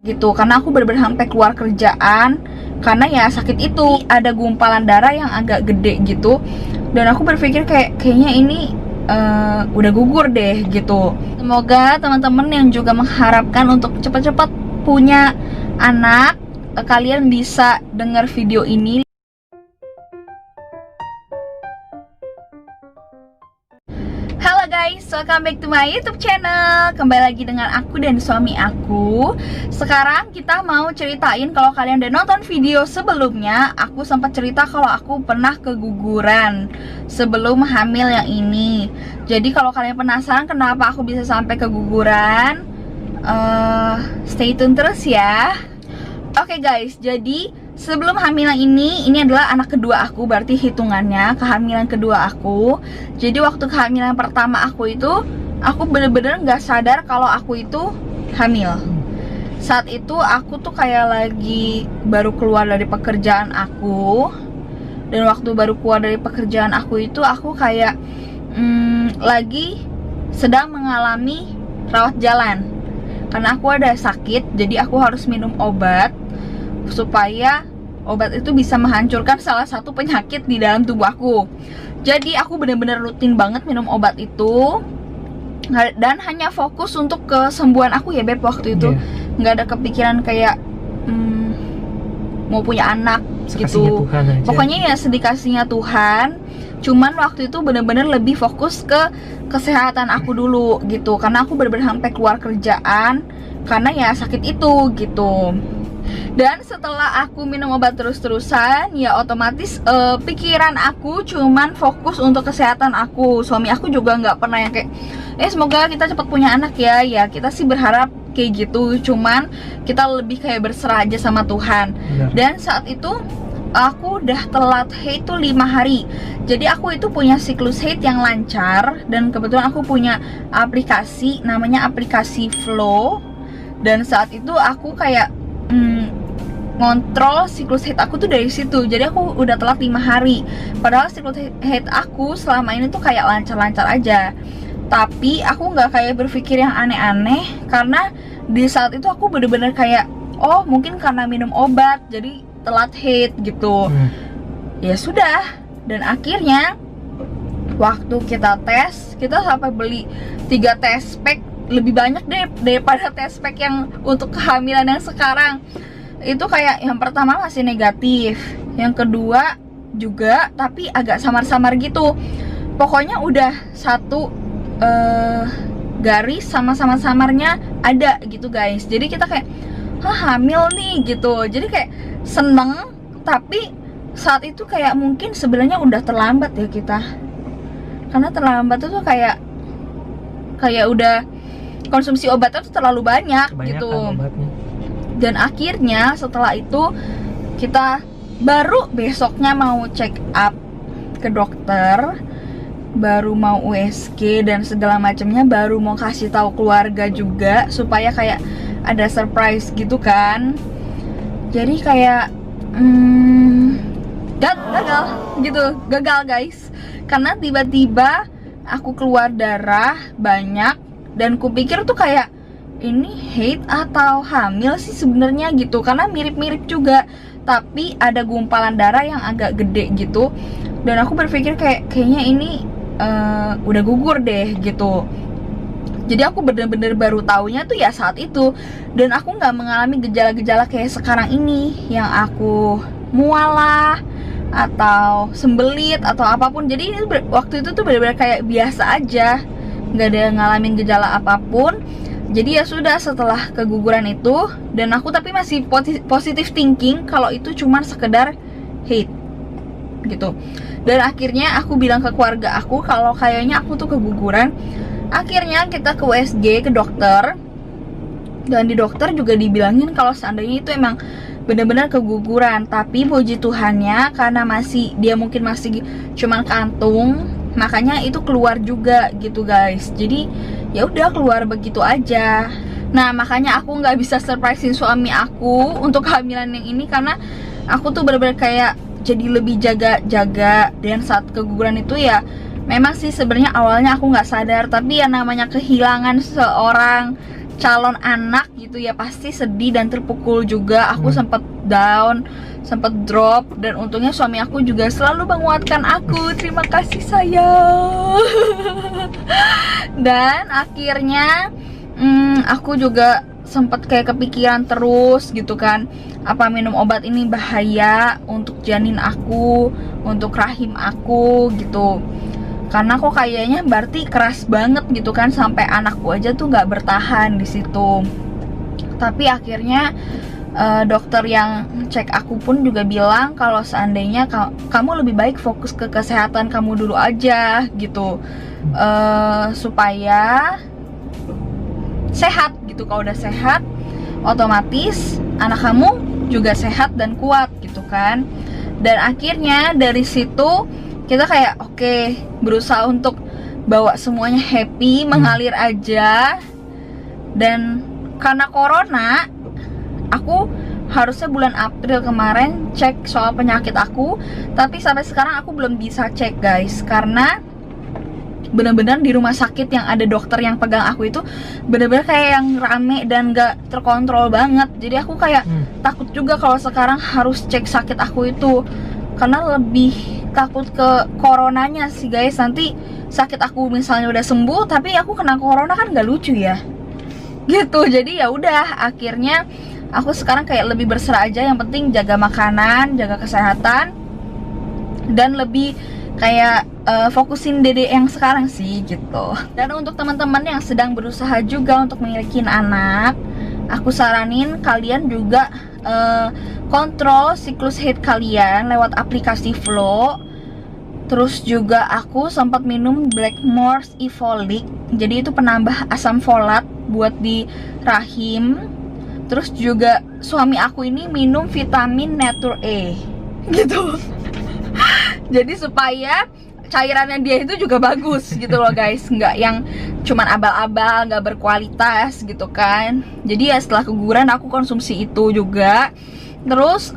gitu, karena aku bener-bener sampai keluar kerjaan karena ya sakit itu. Ada gumpalan darah yang agak gede gitu, dan aku berpikir kayaknya ini udah gugur deh gitu. Semoga teman-teman yang juga mengharapkan untuk cepat-cepat punya anak, kalian bisa dengar video ini. Halo guys, welcome back to my YouTube channel. Kembali lagi dengan aku dan suami aku. Sekarang kita mau ceritain, kalau kalian udah nonton video sebelumnya, aku sempat cerita kalau aku pernah keguguran sebelum hamil yang ini. Jadi kalau kalian penasaran kenapa aku bisa sampai keguguran, stay tune terus ya. Oke guys, jadi sebelum hamilan ini adalah anak kedua aku, berarti hitungannya kehamilan kedua aku. Jadi waktu kehamilan pertama aku itu, aku bener-bener gak sadar kalau aku itu hamil. Saat itu aku tuh kayak lagi baru keluar dari pekerjaan aku. Dan waktu baru keluar dari pekerjaan aku itu, aku kayak lagi sedang mengalami rawat jalan. Karena aku ada sakit, jadi aku harus minum obat supaya obat itu bisa menghancurkan salah satu penyakit di dalam tubuh aku. Jadi aku bener-bener rutin banget minum obat itu, dan hanya fokus untuk kesembuhan aku ya Beb waktu itu. Nggak ada kepikiran kayak mau punya anak gitu. Pokoknya ya sedikasihnya Tuhan. Cuman waktu itu bener-bener lebih fokus ke kesehatan aku dulu gitu, karena aku bener-bener sampai keluar kerjaan karena ya sakit itu gitu. Dan setelah aku minum obat terus-terusan, ya otomatis pikiran aku cuman fokus untuk kesehatan aku. Suami aku juga nggak pernah yang kayak semoga kita cepat punya anak ya. Ya kita sih berharap kayak gitu, cuman kita lebih kayak berserah aja sama Tuhan. Dan saat itu aku udah telat haid tuh 5 hari. Jadi aku itu punya siklus haid yang lancar, dan kebetulan aku punya aplikasi, namanya aplikasi Flow. Dan saat itu aku kayak ngontrol siklus haid aku tuh dari situ. Jadi aku udah telat 5 hari. Padahal siklus haid aku selama ini tuh kayak lancar-lancar aja. Tapi aku nggak kayak berpikir yang aneh-aneh, karena di saat itu aku bener-bener kayak mungkin karena minum obat jadi telat haid gitu. Ya sudah. Dan akhirnya waktu kita tes, kita sampai beli 3 test pack, lebih banyak deh daripada test pack yang untuk kehamilan yang sekarang. Itu kayak yang pertama masih negatif, yang kedua juga tapi agak samar-samar gitu. Pokoknya udah satu garis sama-sama samarnya ada gitu guys. Jadi kita kayak hamil nih gitu. Jadi kayak seneng, tapi saat itu kayak mungkin sebenarnya udah terlambat ya kita. Karena terlambat itu kayak udah konsumsi obatnya tuh terlalu banyak gitu. Obatnya. Dan akhirnya setelah itu kita baru besoknya mau check up ke dokter, baru mau USG dan segala macamnya, baru mau kasih tahu keluarga juga supaya kayak ada surprise gitu kan. Jadi kayak gagal guys. Karena tiba-tiba aku keluar darah banyak, dan kupikir tuh kayak ini haid atau hamil sih sebenarnya gitu, karena mirip-mirip juga, tapi ada gumpalan darah yang agak gede gitu. Dan aku berpikir kayaknya ini udah gugur deh gitu. Jadi aku bener-bener baru taunya tuh ya saat itu. Dan aku nggak mengalami gejala-gejala kayak sekarang ini, yang aku mual lah atau sembelit atau apapun. Jadi ini waktu itu tuh bener-bener kayak biasa aja, nggak ada ngalamin gejala apapun. Jadi ya sudah, setelah keguguran itu, dan aku tapi masih positive thinking kalau itu cuma sekedar haid gitu. Dan akhirnya aku bilang ke keluarga aku kalau kayaknya aku tuh keguguran. Akhirnya kita ke USG, ke dokter, dan di dokter juga dibilangin kalau seandainya itu emang benar-benar keguguran. Tapi puji Tuhannya, karena dia mungkin masih cuman kantung, makanya itu keluar juga gitu guys. Jadi ya udah keluar begitu aja. Nah makanya aku nggak bisa surprisein suami aku untuk kehamilan yang ini, karena aku tuh bener-bener kayak jadi lebih jaga-jaga. Dan saat keguguran itu ya memang sih sebenarnya awalnya aku nggak sadar, tapi ya namanya kehilangan seorang calon anak gitu ya pasti sedih dan terpukul juga. Aku sempat down, sempat drop, dan untungnya suami aku juga selalu menguatkan aku. Terima kasih sayang. Dan akhirnya aku juga sempat kayak kepikiran terus gitu kan, apa minum obat ini bahaya untuk janin aku, untuk rahim aku gitu. Karena kok kayaknya berarti keras banget gitu kan, sampai anakku aja tuh nggak bertahan di situ. Tapi akhirnya dokter yang cek aku pun juga bilang kalau seandainya kamu lebih baik fokus ke kesehatan kamu dulu aja gitu, supaya sehat gitu. Kalau udah sehat, otomatis anak kamu juga sehat dan kuat gitu kan. Dan akhirnya dari situ kita kayak oke, berusaha untuk bawa semuanya happy, mengalir aja. Dan karena corona, aku harusnya bulan April kemarin cek soal penyakit aku, tapi sampai sekarang aku belum bisa cek guys, karena bener-bener di rumah sakit yang ada dokter yang pegang aku itu bener-bener kayak yang rame dan gak terkontrol banget. Jadi aku kayak takut juga kalau sekarang harus cek sakit aku itu, karena lebih takut ke coronanya sih guys. Nanti sakit aku misalnya udah sembuh tapi aku kena corona kan gak lucu ya gitu. Jadi ya udah, akhirnya aku sekarang kayak lebih berserah aja. Yang penting jaga makanan, jaga kesehatan, dan lebih kayak fokusin dede yang sekarang sih gitu. Dan untuk teman-teman yang sedang berusaha juga untuk memiliki anak, aku saranin kalian juga kontrol siklus haid kalian lewat aplikasi Flow. Terus juga aku sempat minum Blackmores Evolic, jadi itu penambah asam folat buat di rahim. Terus juga suami aku ini minum vitamin Nature A gitu. Jadi supaya cairannya dia itu juga bagus gitu loh guys, nggak yang cuman abal-abal, nggak berkualitas gitu kan. Jadi ya setelah keguguran aku konsumsi itu juga. Terus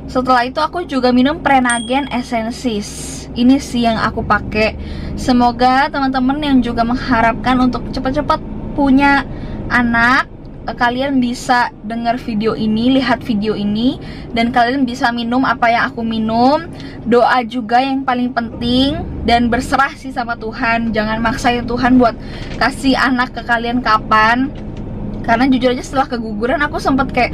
setelah itu aku juga minum Prenagen Essensis. Ini sih yang aku pakai. Semoga teman-teman yang juga mengharapkan untuk cepat-cepat punya anak, kalian bisa dengar video ini, lihat video ini, dan kalian bisa minum apa yang aku minum. Doa juga yang paling penting, dan berserah sih sama Tuhan. Jangan maksain Tuhan buat kasih anak ke kalian kapan. Karena jujur aja setelah keguguran aku sempet kayak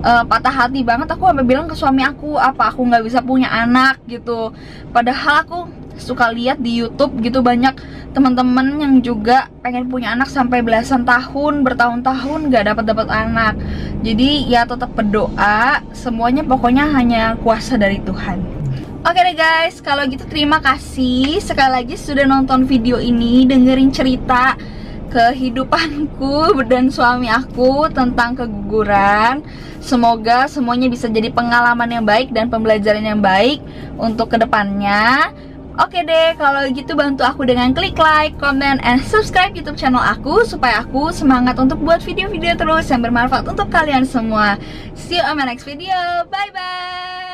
patah hati banget. Aku sampai bilang ke suami aku, apa aku nggak bisa punya anak gitu. Padahal aku suka lihat di YouTube gitu, banyak teman-teman yang juga pengen punya anak sampai belasan tahun, bertahun-tahun nggak dapat anak. Jadi ya tetap berdoa, semuanya pokoknya hanya kuasa dari Tuhan. Oke deh guys, kalau gitu terima kasih sekali lagi sudah nonton video ini, dengerin cerita kehidupanku dan suami aku tentang keguguran. Semoga semuanya bisa jadi pengalaman yang baik dan pembelajaran yang baik untuk kedepannya. Oke deh, kalau gitu bantu aku dengan klik like, comment, and subscribe YouTube channel aku supaya aku semangat untuk buat video-video terus yang bermanfaat untuk kalian semua. See you on my next video. Bye bye.